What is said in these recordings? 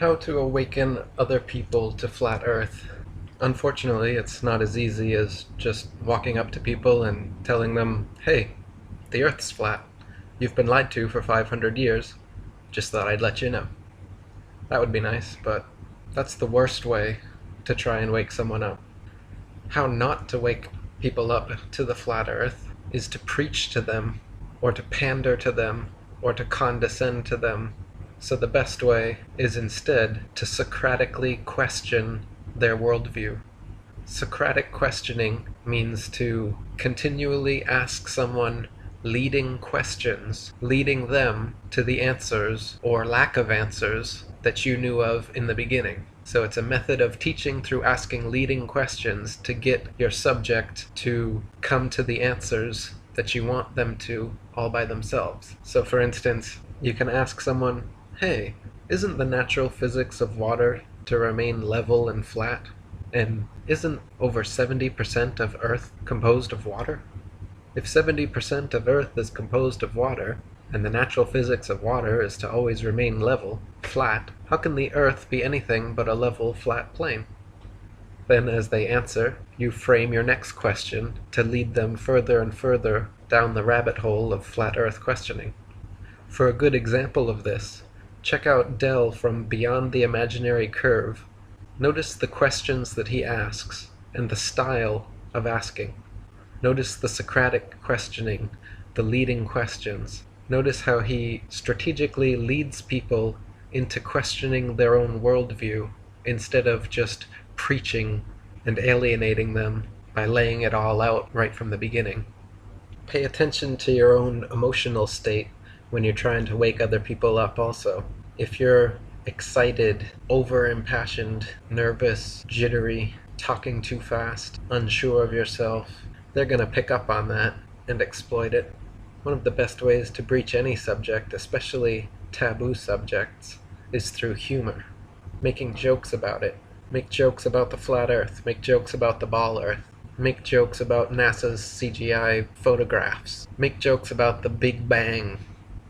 How to awaken other people to flat Earth. Unfortunately, it's not as easy as just walking up to people and telling them, hey, the Earth's flat. You've been lied to for 500 years. Just thought I'd let you know. That would be nice, but that's the worst way to try and wake someone up. How not to wake people up to the flat Earth is to preach to them, or to pander to them, or to condescend to them. So the best way is instead to Socratically question their worldview. Socratic questioning means to continually ask someone leading questions, leading them to the answers or lack of answers that you knew of in the beginning. So it's a method of teaching through asking leading questions to get your subject to come to the answers that you want them to all by themselves. So for instance, you can ask someone, hey, isn't the natural physics of water to remain level and flat? And isn't over 70% of Earth composed of water? If 70% of Earth is composed of water, and the natural physics of water is to always remain level, flat, how can the Earth be anything but a level, flat plane? Then as they answer, you frame your next question to lead them further and further down the rabbit hole of flat Earth questioning. For a good example of this, check out Dell from Beyond the Imaginary Curve. Notice the questions that he asks and the style of asking. Notice the Socratic questioning, the leading questions. Notice how he strategically leads people into questioning their own worldview instead of just preaching and alienating them by laying it all out right from the beginning. Pay attention to your own emotional state when you're trying to wake other people up also. If you're excited, over-impassioned, nervous, jittery, talking too fast, unsure of yourself, they're going to pick up on that and exploit it. One of the best ways to breach any subject, especially taboo subjects, is through humor. Making jokes about it. Make jokes about the flat Earth. Make jokes about the ball Earth. Make jokes about NASA's CGI photographs. Make jokes about the Big Bang.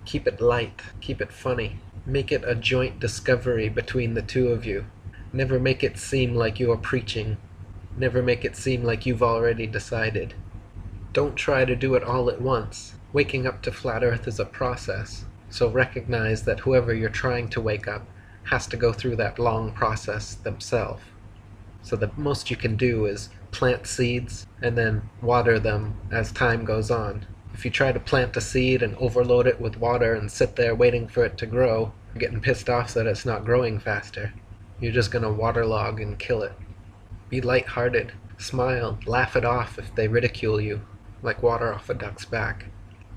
Keep it light. Keep it funny. Make it a joint discovery between the two of you. Never make it seem like you are preaching. Never make it seem like you've already decided. Don't try to do it all at once. Waking up to flat Earth is a process, so recognize that whoever you're trying to wake up has to go through that long process themselves. So the most you can do is plant seeds and then water them as time goes on. If you try to plant a seed and overload it with water and sit there waiting for it to grow, getting pissed off that it's not growing faster, you're just going to waterlog and kill it. Be lighthearted, smile, laugh it off if they ridicule you, like water off a duck's back.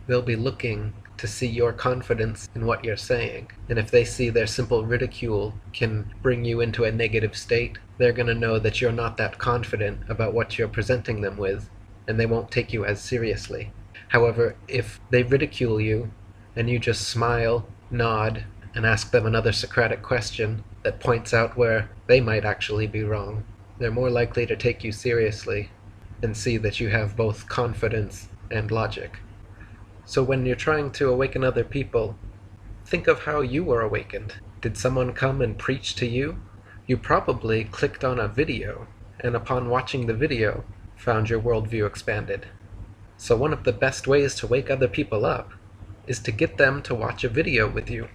They'll be looking to see your confidence in what you're saying, and if they see their simple ridicule can bring you into a negative state, they're going to know that you're not that confident about what you're presenting them with, and they won't take you as seriously. However, if they ridicule you, and you just smile, nod, and ask them another Socratic question that points out where they might actually be wrong, they're more likely to take you seriously and see that you have both confidence and logic. So when you're trying to awaken other people, think of how you were awakened. Did someone come and preach to you? You probably clicked on a video, and upon watching the video, found your worldview expanded. So one of the best ways to wake other people up is to get them to watch a video with you.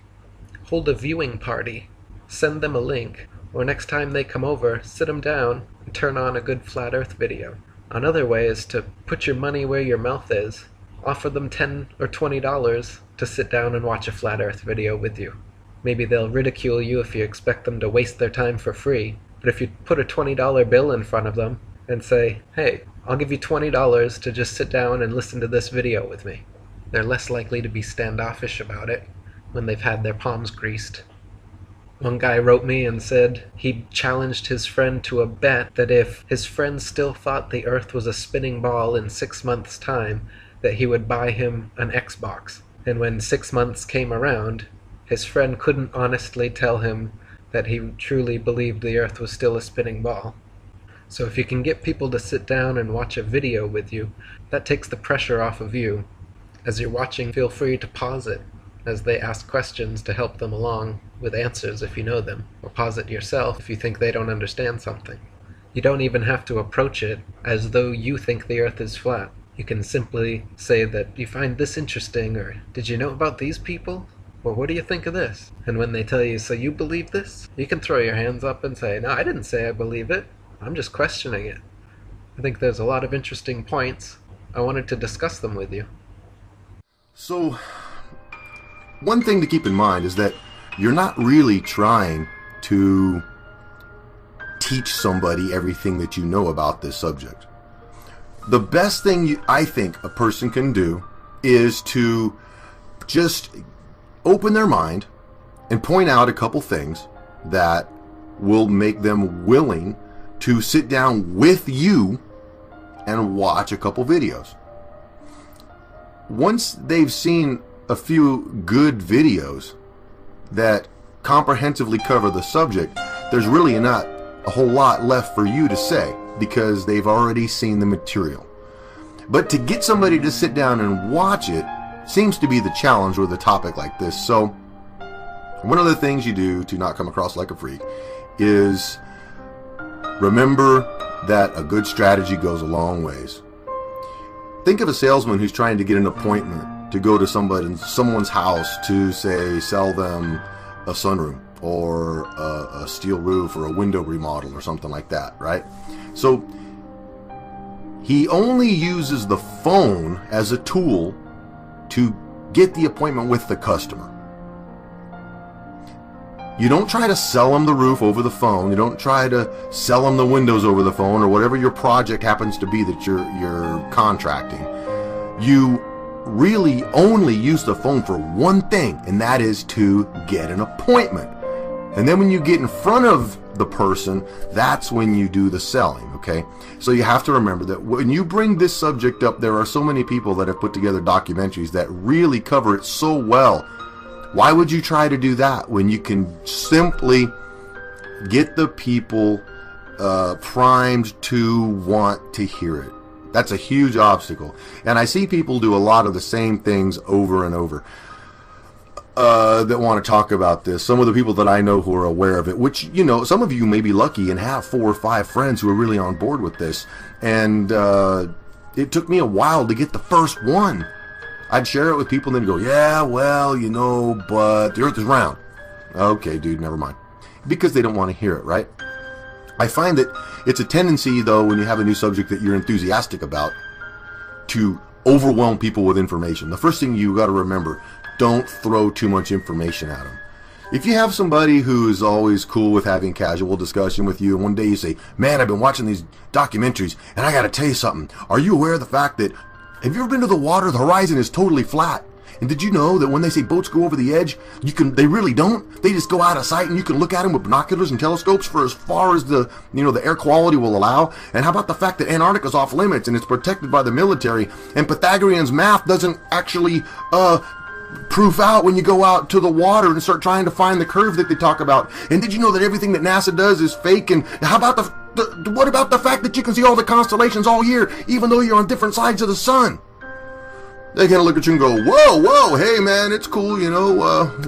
Hold a viewing party, send them a link, or next time they come over, sit them down and turn on a good flat Earth video. Another way is to put your money where your mouth is. Offer them $10 or $20 to sit down and watch a flat Earth video with you. Maybe they'll ridicule you if you expect them to waste their time for free, but if you put a $20 bill in front of them and say, hey, I'll give you $20 to just sit down and listen to this video with me, they're less likely to be standoffish about it when they've had their palms greased. One guy wrote me and said he challenged his friend to a bet that if his friend still thought the Earth was a spinning ball in 6 months' time, that he would buy him an Xbox. And when 6 months came around, his friend couldn't honestly tell him that he truly believed the Earth was still a spinning ball. So if you can get people to sit down and watch a video with you, that takes the pressure off of you. As you're watching, feel free to pause it as they ask questions to help them along with answers if you know them, or posit yourself if you think they don't understand something. You don't even have to approach it as though you think the Earth is flat. You can simply say that you find this interesting, or did you know about these people? Or what do you think of this? And when they tell you, so you believe this? You can throw your hands up and say, no, I didn't say I believe it. I'm just questioning it. I think there's a lot of interesting points. I wanted to discuss them with you. So, one thing to keep in mind is that you're not really trying to teach somebody everything that you know about this subject. The best thing I think a person can do is to just open their mind and point out a couple things that will make them willing to sit down with you and watch a couple videos. Once they've seen a few good videos that comprehensively cover the subject, there's really not a whole lot left for you to say because they've already seen the material. But to get somebody to sit down and watch it seems to be the challenge with a topic like this. So one of the things you do to not come across like a freak is remember that a good strategy goes a long ways. Think of a salesman who's trying to get an appointment to go to someone's house to, say, sell them a sunroom or a steel roof or a window remodel or something like that, right? So he only uses the phone as a tool to get the appointment with the customer. You don't try to sell them the roof over the phone. You don't try to sell them the windows over the phone or whatever your project happens to be that you're contracting. You really only use the phone for one thing, and that is to get an appointment. And then when you get in front of the person, that's when you do the selling, okay? So you have to remember that when you bring this subject up, there are so many people that have put together documentaries that really cover it so well. Why would you try to do that when you can simply get the people primed to want to hear it? That's a huge obstacle. And I see people do a lot of the same things over and over that want to talk about this. Some of the people that I know who are aware of it, which, you know, some of you may be lucky and have 4 or 5 friends who are really on board with this. And it took me a while to get the first one. I'd share it with people and then go, yeah, well, you know, but the Earth is round. Okay, dude, never mind. Because they don't want to hear it, right? I find that it's a tendency, though, when you have a new subject that you're enthusiastic about, to overwhelm people with information. The first thing you got to remember, don't throw too much information at them. If you have somebody who is always cool with having casual discussion with you, and one day you say, man, I've been watching these documentaries, and I got to tell you something. Are you aware of the fact that, have you ever been to the water? The horizon is totally flat. And did you know that when they say boats go over the edge, they really don't? They just go out of sight, and you can look at them with binoculars and telescopes for as far as the air quality will allow. And how about the fact that Antarctica's off limits and it's protected by the military, and Pythagorean's math doesn't actually proof out when you go out to the water and start trying to find the curve that they talk about? And did you know that everything that NASA does is fake? And how about what about the fact that you can see all the constellations all year, even though you're on different sides of the sun? They kind of look at you and go, whoa, hey man, it's cool, you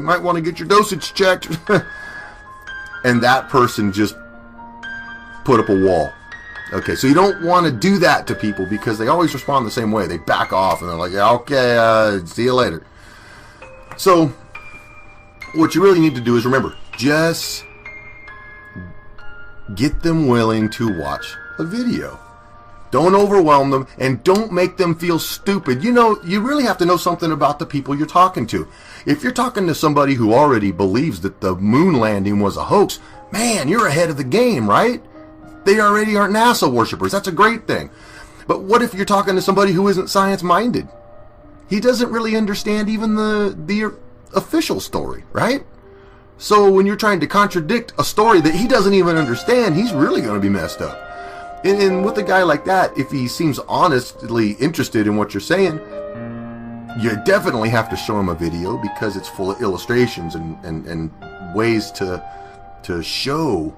might want to get your dosage checked. And that person just put up a wall. Okay, so you don't want to do that to people because they always respond the same way. They back off and they're like, yeah, okay, see you later. So what you really need to do is remember, just get them willing to watch a video. Don't overwhelm them, and don't make them feel stupid. You really have to know something about the people you're talking to. If you're talking to somebody who already believes that the moon landing was a hoax, man, you're ahead of the game, right? They already aren't NASA worshipers. That's a great thing. But what if you're talking to somebody who isn't science-minded? He doesn't really understand even the official story, right? So when you're trying to contradict a story that he doesn't even understand, he's really going to be messed up. And with a guy like that, if he seems honestly interested in what you're saying, you definitely have to show him a video because it's full of illustrations and ways to show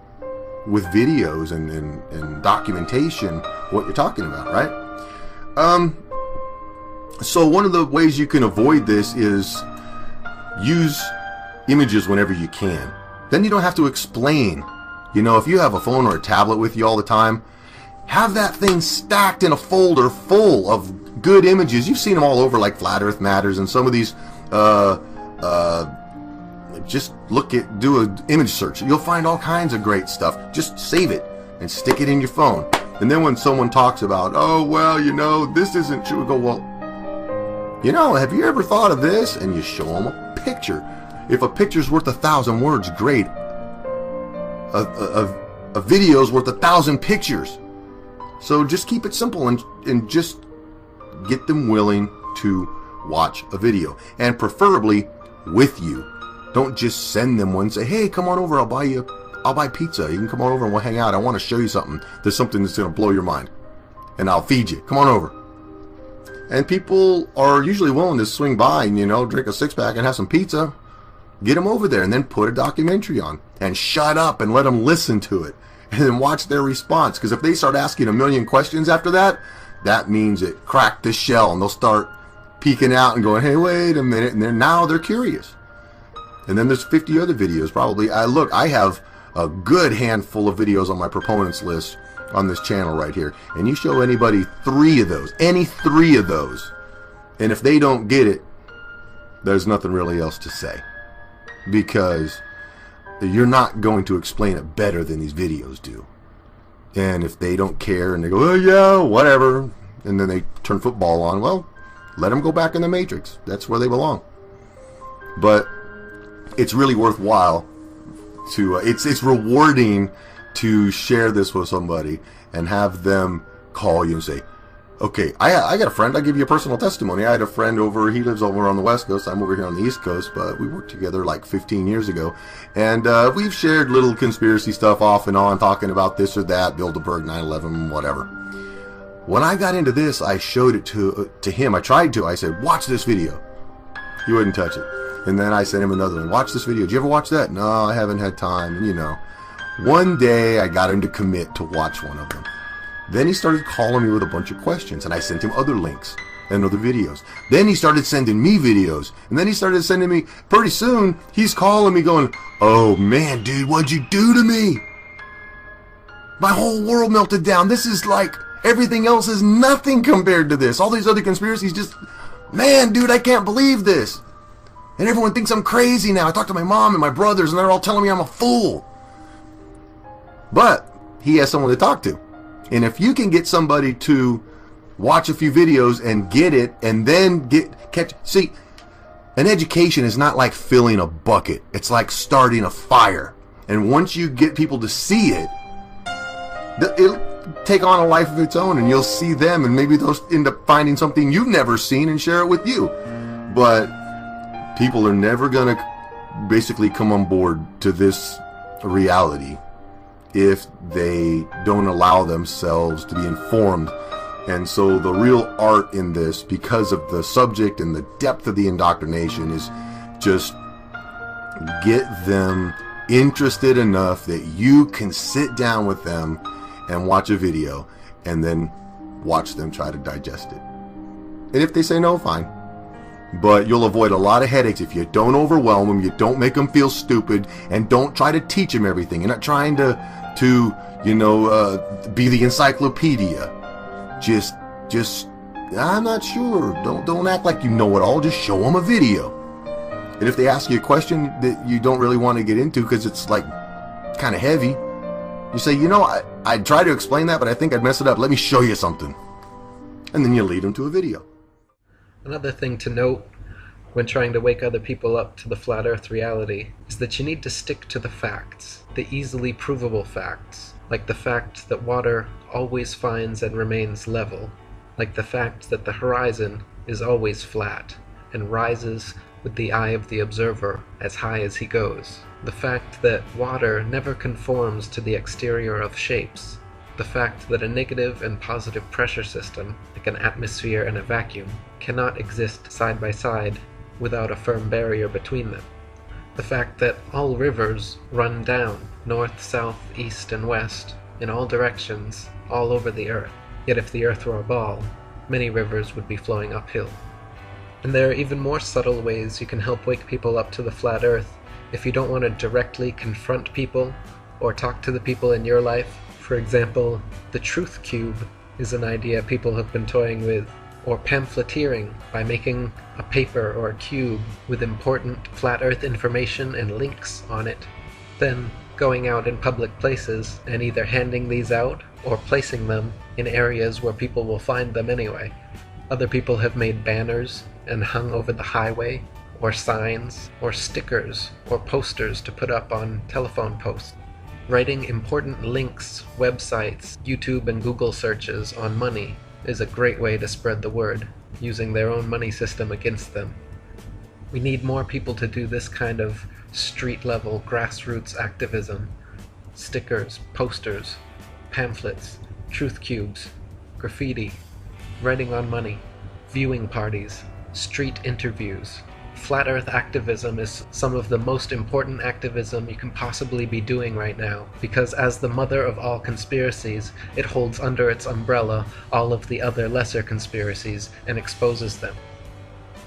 with videos and documentation what you're talking about, right? So one of the ways you can avoid this is use images whenever you can. Then you don't have to explain. You know, if you have a phone or a tablet with you all the time, have that thing stacked in a folder full of good images. You've seen them all over, like Flat Earth Matters and some of these. Just do an image search. You'll find all kinds of great stuff. Just save it and stick it in your phone. And then when someone talks about, oh, well, you know, this isn't true, we go, well, you know, have you ever thought of this? And you show them a picture. If a picture's worth 1,000 words, great. A video's worth 1,000 pictures. So just keep it simple and just get them willing to watch a video. And preferably with you. Don't just send them one and say, hey, come on over, I'll buy pizza. You can come on over and we'll hang out. I want to show you something. There's something that's going to blow your mind. And I'll feed you. Come on over. And people are usually willing to swing by and, you know, drink a six-pack and have some pizza. Get them over there and then put a documentary on. And shut up and let them listen to it. And then watch their response. Because if they start asking a million questions after that, that means it cracked the shell. And they'll start peeking out and going, hey, wait a minute. And then now they're curious. And then there's 50 other videos probably. I have a good handful of videos on my proponents list on this channel right here. And you show anybody 3 of those, any 3 of those, and if they don't get it, there's nothing really else to say. Because you're not going to explain it better than these videos do. And if they don't care and they go, oh yeah, whatever, and then they turn football on, well, let them go back in the Matrix. That's where they belong. But it's really worthwhile to it's rewarding to share this with somebody and have them call you and say, okay, I got a friend. I'll give you a personal testimony. I had a friend he lives over on the West Coast. I'm over here on the East Coast, but we worked together like 15 years ago. And we've shared little conspiracy stuff off and on, talking about this or that, Bilderberg, 9/11, whatever. When I got into this, I showed it to him. I tried to. I said, watch this video. He wouldn't touch it. And then I sent him another one. Watch this video. Did you ever watch that? No, I haven't had time. And, you know, one day I got him to commit to watch one of them. Then he started calling me with a bunch of questions, and I sent him other links and other videos. Then he started sending me videos, and then he started sending me, pretty soon, he's calling me going, oh man, dude, what'd you do to me? My whole world melted down. This is like, everything else is nothing compared to this. All these other conspiracies just, man, dude, I can't believe this. And everyone thinks I'm crazy now. I talked to my mom and my brothers, and they're all telling me I'm a fool. But he has someone to talk to. And if you can get somebody to watch a few videos and get it, and then see, an education is not like filling a bucket. It's like starting a fire. And once you get people to see it, it'll take on a life of its own, and you'll see them, and maybe they'll end up finding something you've never seen and share it with you. But people are never going to basically come on board to this reality if they don't allow themselves to be informed. And so the real art in this, because of the subject and the depth of the indoctrination, is just get them interested enough that you can sit down with them and watch a video and then watch them try to digest it. And if they say no, fine. But you'll avoid a lot of headaches if you don't overwhelm them, you don't make them feel stupid, and don't try to teach them everything. You're not trying to be the encyclopedia. Just, I'm not sure. Don't act like you know it all. Just show them a video. And if they ask you a question that you don't really want to get into because it's like kind of heavy, you say, you know, I'd try to explain that, but I think I'd mess it up. Let me show you something. And then you lead them to a video. Another thing to note when trying to wake other people up to the flat earth reality is that you need to stick to the facts, the easily provable facts, like the fact that water always finds and remains level, like the fact that the horizon is always flat and rises with the eye of the observer as high as he goes, the fact that water never conforms to the exterior of shapes, the fact that a negative and positive pressure system, like an atmosphere and a vacuum, cannot exist side by side without a firm barrier between them, the fact that all rivers run down, north, south, east, and west, in all directions, all over the earth. Yet if the earth were a ball, many rivers would be flowing uphill. And there are even more subtle ways you can help wake people up to the flat earth if you don't want to directly confront people or talk to the people in your life. For example, the truth cube is an idea people have been toying with, or pamphleteering by making a paper or a cube with important flat earth information and links on it. Then going out in public places and either handing these out or placing them in areas where people will find them anyway. Other people have made banners and hung over the highway, or signs, or stickers, or posters to put up on telephone posts. Writing important links, websites, YouTube and Google searches on money is a great way to spread the word, using their own money system against them. We need more people to do this kind of street-level grassroots activism. Stickers, posters, pamphlets, truth cubes, graffiti, writing on money, viewing parties, street interviews. Flat Earth activism is some of the most important activism you can possibly be doing right now, because as the mother of all conspiracies, it holds under its umbrella all of the other lesser conspiracies and exposes them.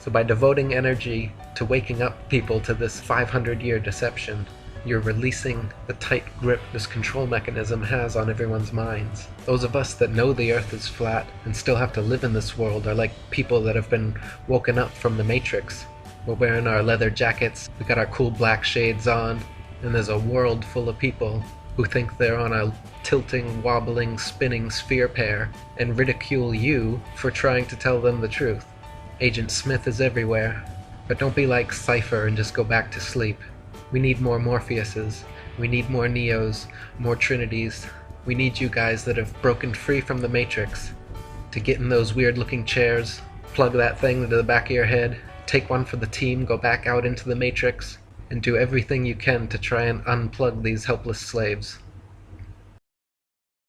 So by devoting energy to waking up people to this 500-year deception, you're releasing the tight grip this control mechanism has on everyone's minds. Those of us that know the Earth is flat and still have to live in this world are like people that have been woken up from the Matrix. We're wearing our leather jackets, we got our cool black shades on, and there's a world full of people who think they're on a tilting, wobbling, spinning sphere pair and ridicule you for trying to tell them the truth. Agent Smith is everywhere, but don't be like Cypher and just go back to sleep. We need more Morpheuses, we need more Neos, more Trinities. We need you guys that have broken free from the Matrix to get in those weird looking chairs, plug that thing into the back of your head, take one for the team, go back out into the Matrix, and do everything you can to try and unplug these helpless slaves.